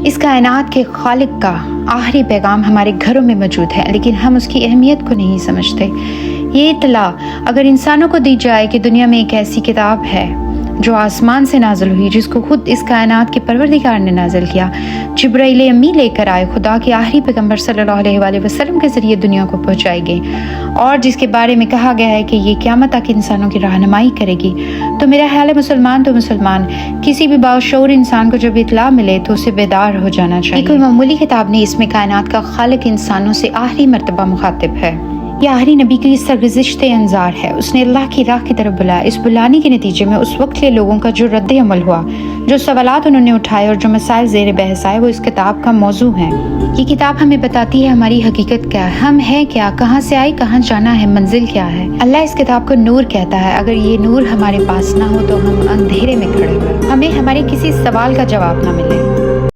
اس کائنات کے خالق کا آخری پیغام ہمارے گھروں میں موجود ہے، لیکن ہم اس کی اہمیت کو نہیں سمجھتے۔ یہ اطلاع اگر انسانوں کو دی جائے کہ دنیا میں ایک ایسی کتاب ہے جو آسمان سے نازل ہوئی، جس کو خود اس کائنات کے پروردگار نے نازل کیا، جبرائیل امی لے کر آئے، خدا کے آخری پیغمبر صلی اللہ علیہ وآلہ وسلم کے ذریعے دنیا کو پہنچائی گئی، اور جس کے بارے میں کہا گیا ہے کہ یہ قیامت تک انسانوں کی رہنمائی کرے گی، تو میرا خیال ہے مسلمان کسی بھی باشعور انسان کو جب اطلاع ملے تو اسے بیدار ہو جانا چاہیے۔ کوئی معمولی کتاب نہیں، اس میں کائنات کا خالق انسانوں سے آخری مرتبہ مخاطب ہے۔ یہ آخری نبی کی سرگزشت انذار ہے۔ اس نے اللہ کی راہ کی طرف بلایا۔ اس بلانے کے نتیجے میں اس وقت کے لوگوں کا جو رد عمل ہوا، جو سوالات انہوں نے اٹھائے اور جو مسائل زیر بحث آئے، وہ اس کتاب کا موضوع ہیں۔ یہ کتاب ہمیں بتاتی ہے ہماری حقیقت کیا ہے، ہم ہیں کیا، کہاں سے آئے، کہاں جانا ہے، منزل کیا ہے۔ اللہ اس کتاب کو نور کہتا ہے۔ اگر یہ نور ہمارے پاس نہ ہو تو ہم اندھیرے میں کھڑے ہوئے، ہمیں ہمارے کسی سوال کا جواب نہ ملے۔